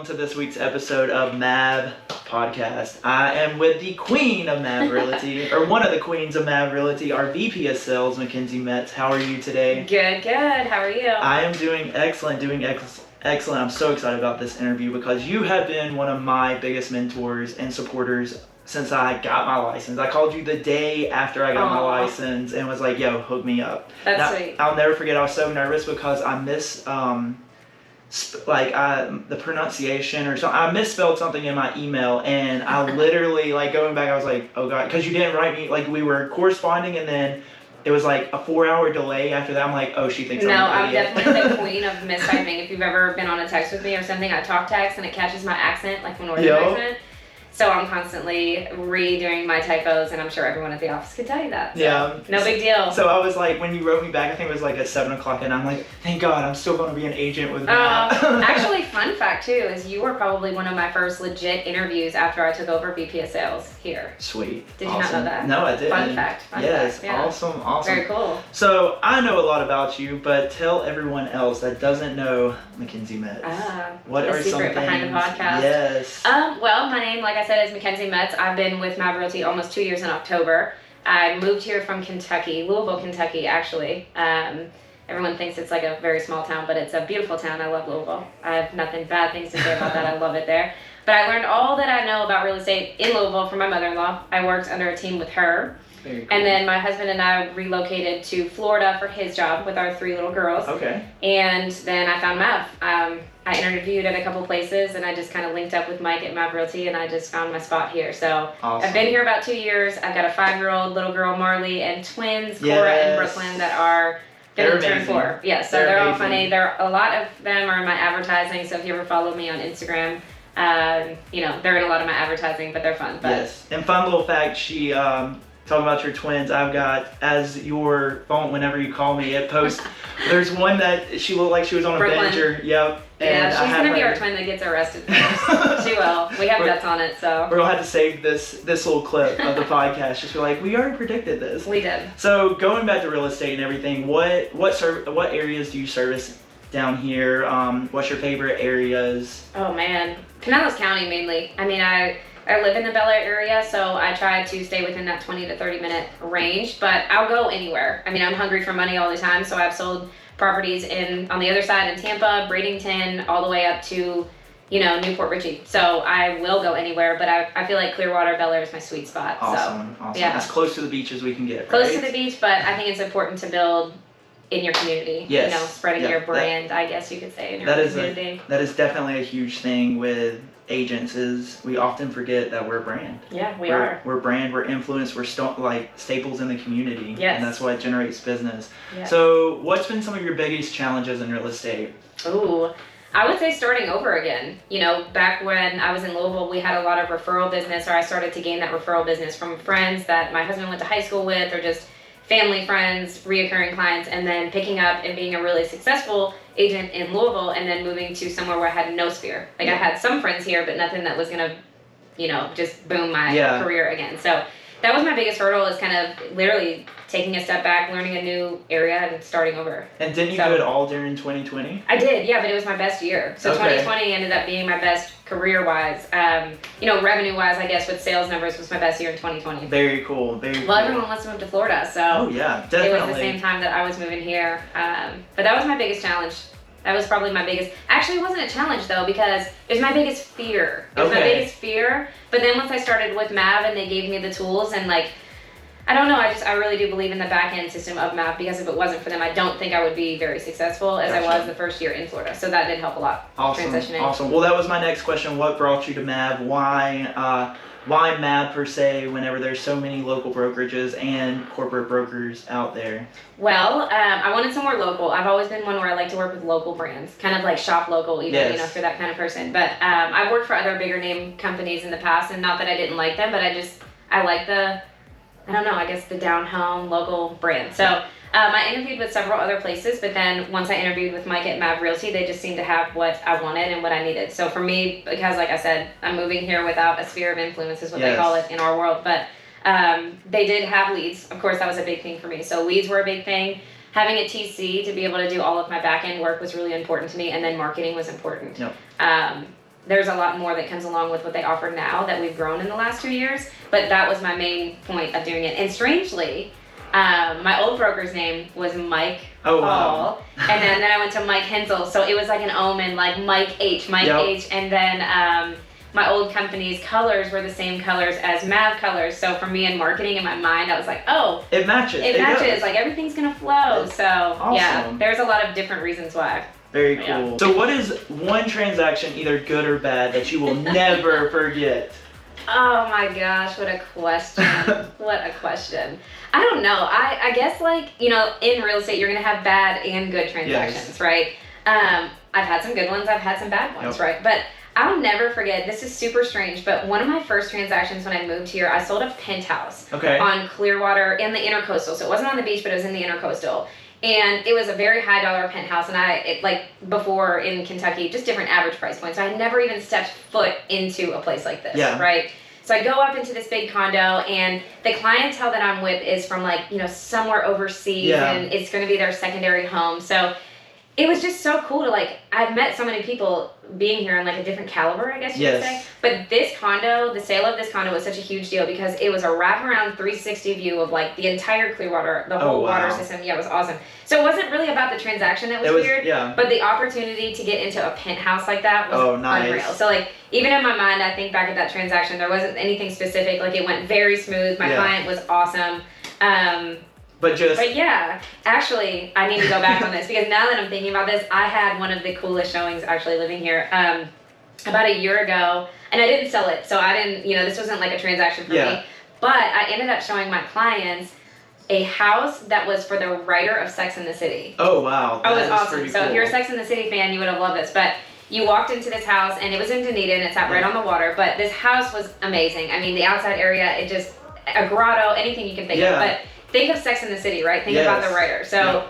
welcome to this week's episode of Mav Podcast. I am with the queen of MavRealty, or one of the queens of MavRealty, our VP of Sales, McKenzie Metts. How are you today? Good. How are you? I am doing excellent, I'm so excited about this interview because you have been one of my biggest mentors and supporters since I got my license. I called you the day after I got my license and was like, yo, hook me up. That's sweet. I'll never forget, I was so nervous because I missed the pronunciation or something. I misspelled something in my email, and I literally, going back, I was like, oh God, because you didn't write me, we were corresponding, and then it was like a 4-hour delay after that. I'm like, oh, she thinks I'm definitely the queen of mistyping. If you've ever been on a text with me or something, I talk text and it catches my accent, like a northern accent. So I'm constantly redoing my typos, and I'm sure everyone at the office could tell you that. So yeah. No big deal. So I was like, when you wrote me back, I think it was like at 7 o'clock, and I'm like, thank God, I'm still going to be an agent with Matt. Actually, fun fact too, is you were probably one of my first legit interviews after I took over VP of Sales here. Sweet. Did you not know that? No, I didn't. Fun fact. Yes, yeah. Awesome. Very cool. So I know a lot about you, but tell everyone else that doesn't know McKenzie Metts. What are some things? Behind the podcast. Yes. Well, my name, like I said, is McKenzie Metts. I've been with MavRealty almost 2 years in October. I moved here from Kentucky, Louisville, Kentucky, actually. Everyone thinks it's like a very small town, but it's a beautiful town. I love Louisville. I have nothing bad things to say about that. I love it there. But I learned all that I know about real estate in Louisville from my mother-in-law. I worked under a team with her. Very cool. And then my husband and I relocated to Florida for his job with our 3 little girls. Okay. And then I found Mav. I interviewed at a couple places, and I just kind of linked up with Mike at MavRealty, and I just found my spot here. So awesome. I've been here about 2 years. I've got a 5-year-old little girl, Marley, and twins, Cora and Brooklyn, that are going to turn 4. Yeah, so they're all funny. A lot of them are in my advertising, so if you ever follow me on Instagram, they're in a lot of my advertising, but they're fun. But yes, and fun little fact, she, talking about your twins, I've got, as your phone, whenever you call me, it posts, there's one that she looked like she was on a bench. Yep. Yeah, she's going to be our twin that gets arrested first. She will. We have bets on it, so. We're going to have to save this little clip of the podcast. Just be like, we already predicted this. We did. So going back to real estate and everything, what areas do you service down here? What's your favorite areas? Oh, man. Pinellas County, mainly. I mean, I live in the Bel Air area, so I try to stay within that 20 to 30 minute range, but I'll go anywhere. I mean, I'm hungry for money all the time, so I've sold properties on the other side in Tampa, Bradenton, all the way up to, Newport Richey. So I will go anywhere, but I feel like Clearwater, Bel Air is my sweet spot. Awesome. Yeah. As close to the beach as we can get, Close to the beach, but I think it's important to build in your community. Yes. Spreading your brand, I guess you could say, in your community. That is definitely a huge thing with agents, is we often forget that we're a brand. Yeah, we're brand, we're influence, we're staples in the community. Yes. And that's what generates business. Yes. So what's been some of your biggest challenges in real estate? Ooh, I would say starting over again. Back when I was in Louisville, we had a lot of referral business, or I started to gain that referral business from friends that my husband went to high school with, or just family, friends, reoccurring clients, and then picking up and being a really successful agent in Louisville, and then moving to somewhere where I had no sphere. I had some friends here, but nothing that was gonna, just boom my career again. So that was my biggest hurdle, is kind of literally taking a step back, learning a new area, and starting over. And didn't you do it all during 2020? I did, yeah, but it was my best year. So 2020 ended up being my best career-wise. Revenue-wise, I guess, with sales numbers, was my best year in 2020. Very cool. Well, everyone wants to move to Florida, so oh yeah, definitely. It was the same time that I was moving here. But that was my biggest challenge. That was probably my biggest. Actually, it wasn't a challenge though, because it was my biggest fear. It was my biggest fear. But then once I started with Mav and they gave me the tools, and I don't know, I really do believe in the back end system of Mav, because if it wasn't for them, I don't think I would be very successful as I was the first year in Florida. So that did help a lot. Transitioning. Awesome. Well, that was my next question. What brought you to Mav? Why Mav per se, whenever there's so many local brokerages and corporate brokers out there? Well, I wanted somewhere local. I've always been one where I like to work with local brands, kind of like shop local, even, for that kind of person. But I've worked for other bigger name companies in the past, and not that I didn't like them, but I like the down home local brand. So I interviewed with several other places, but then once I interviewed with Mike at MavRealty, they just seemed to have what I wanted and what I needed. So for me, because like I said, I'm moving here without a sphere of influence, is what they call it in our world, but they did have leads. Of course, that was a big thing for me. So leads were a big thing. Having a TC to be able to do all of my back end work was really important to me, and then marketing was important. there's a lot more that comes along with what they offer now that we've grown in the last 2 years. But that was my main point of doing it. And strangely, my old broker's name was Mike Paul, wow. and then I went to Mike Hensel, so it was like an omen, like Mike H, and then my old company's colors were the same colors as Mav colors, so for me in marketing in my mind, I was like, oh, it matches. It matches, like everything's gonna flow. So awesome. Yeah, there's a lot of different reasons why. Very cool. Yeah. So what is one transaction, either good or bad, that you will never forget? Oh my gosh, what a question. What a question. I don't know. I guess, like, you know, in real estate, you're going to have bad and good transactions, yes. Right? I've had some good ones. I've had some bad ones, yep. Right? But I'll never forget, this is super strange, but one of my first transactions when I moved here, I sold a penthouse on Clearwater in the Intercoastal. So it wasn't on the beach, but it was in the Intercoastal. And it was a very high dollar penthouse, and like before in Kentucky, just different average price points. So I had never even stepped foot into a place like this, right? So I go up into this big condo, and the clientele that I'm with is from, like, you know, somewhere overseas, and it's going to be their secondary home. So it was just so cool to, like, I've met so many people being here on, like, a different caliber, I guess you could say. But this condo, the sale of this condo was such a huge deal because it was a wraparound 360 view of, like, the entire Clearwater, the whole water system. Yeah, it was awesome. So it wasn't really about the transaction that was weird, but the opportunity to get into a penthouse like that was unreal. So, like, even in my mind, I think back at that transaction, there wasn't anything specific. Like, it went very smooth. My client was awesome. But yeah, actually, I need to go back on this because now that I'm thinking about this, I had one of the coolest showings actually living here about a year ago, and I didn't sell it, so I didn't, you know, this wasn't like a transaction for me, but I ended up showing my clients a house that was for the writer of Sex and the City. Oh, wow. That was awesome. So if you're a Sex and the City fan, you would have loved this, but you walked into this house, and it was in Dunedin, it's out right on the water, but this house was amazing. I mean, the outside area, it just, a grotto, anything you can think of, but think of Sex and the City, right? Think about the writer. So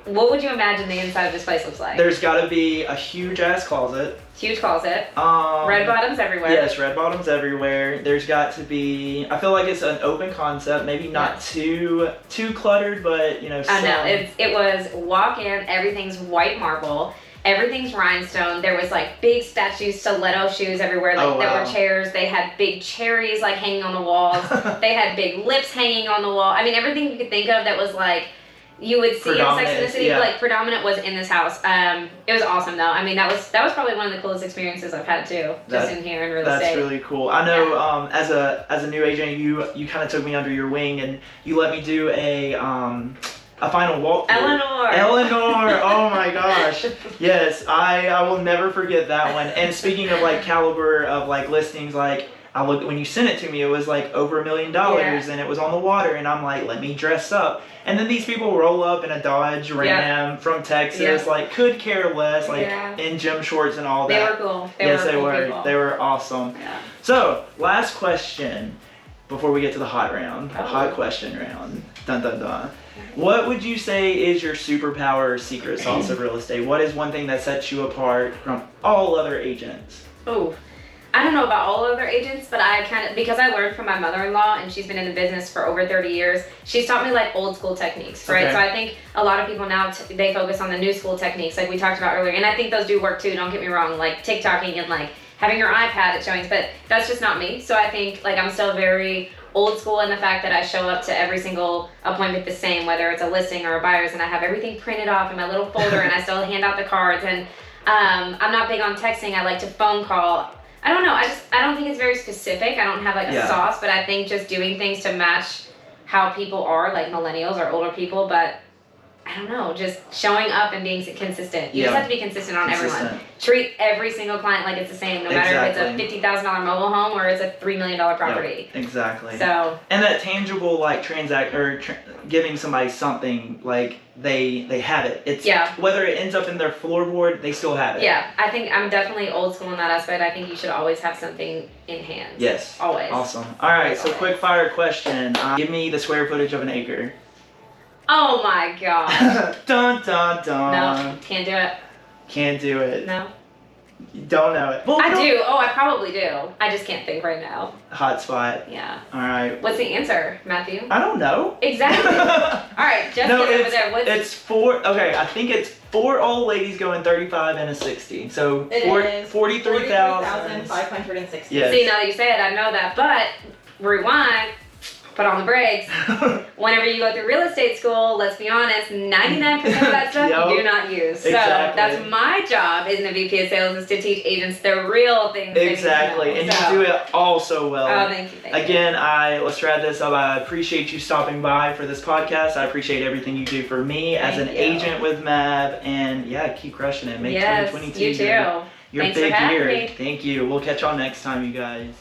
what would you imagine the inside of this place looks like? There's got to be a huge ass closet. Huge closet. Red bottoms everywhere. Yes, red bottoms everywhere. There's got to be, I feel like it's an open concept, maybe not too cluttered, but, you know, some. I know, it was walk in, everything's white marble. Everything's rhinestone. There was, like, big statues, stiletto shoes everywhere. Like, there were chairs. They had big cherries, like, hanging on the walls. They had big lips hanging on the wall. I mean, everything you could think of that was, like, you would see in Sex and the City, like, predominant was in this house. It was awesome, though. I mean, that was probably one of the coolest experiences I've had, too, just in here in real estate. That's really cool. I know, as a new agent, you kind of took me under your wing, and you let me do a final walkthrough. Eleanor! Oh my gosh. Yes, I will never forget that one. And speaking of, like, caliber of, like, listings, like, I looked, when you sent it to me, it was like over $1 million, and it was on the water, and I'm like, let me dress up. And then these people roll up in a Dodge Ram from Texas, like, could care less, like, in gym shorts and all that. They were cool. They were. They were awesome. Yeah. So, last question before we get to the hot round, hot question round. Dun dun dun. What would you say is your superpower or secret sauce of real estate? What is one thing that sets you apart from all other agents? Oh, I don't know about all other agents, but I kind of, because I learned from my mother-in-law, and she's been in the business for over 30 years, she's taught me, like, old school techniques, right? So I think a lot of people now, they focus on the new school techniques, like we talked about earlier, and I think those do work too, don't get me wrong, like TikToking and, like, having your iPad at showings, but that's just not me. So I think, like, I'm still very old school in the fact that I show up to every single appointment the same, whether it's a listing or a buyer's, and I have everything printed off in my little folder, and I still hand out the cards, and I'm not big on texting. I like to phone call. I don't know, I don't think it's very specific. I don't have, like, a sauce, but I think just doing things to match how people are, like millennials or older people, but I don't know, just showing up and being consistent. You just have to be consistent on everyone. Treat every single client like it's the same, no matter if it's a $50,000 mobile home or it's a $3 million property. Exactly. So. And that tangible, like, giving somebody something, like, they have it. It's whether it ends up in their floorboard, they still have it. Yeah, I think I'm definitely old school in that aspect. I think you should always have something in hand. Yes. Always. Awesome. All right, so quick fire question. Give me the square footage of an acre. Oh my gosh. Dun dun dun. No, can't do it. Can't do it. No. Don't know it. Well, I do. Oh, I probably do. I just can't think right now. Hot spot. Yeah. All right. What's the answer, Matthew? I don't know. Exactly. All right, Jessica over there. It's 4. Okay, I think it's 4 old ladies going 35 and a 60. So It is 43,560. Yes. See, now that you say it, I know that. But rewind. Put on the brakes. Whenever you go through real estate school, let's be honest, 99% of that stuff you do not use. So that's my job as a VP of sales, is to teach agents the real things. Exactly, and you do it all so well. Oh, thank you. Again, let's wrap this up. I appreciate you stopping by for this podcast. I appreciate everything you do for me as an agent with Mav, and keep crushing it. Make 2022 you too. your big year. Thank you. We'll catch y'all next time, you guys.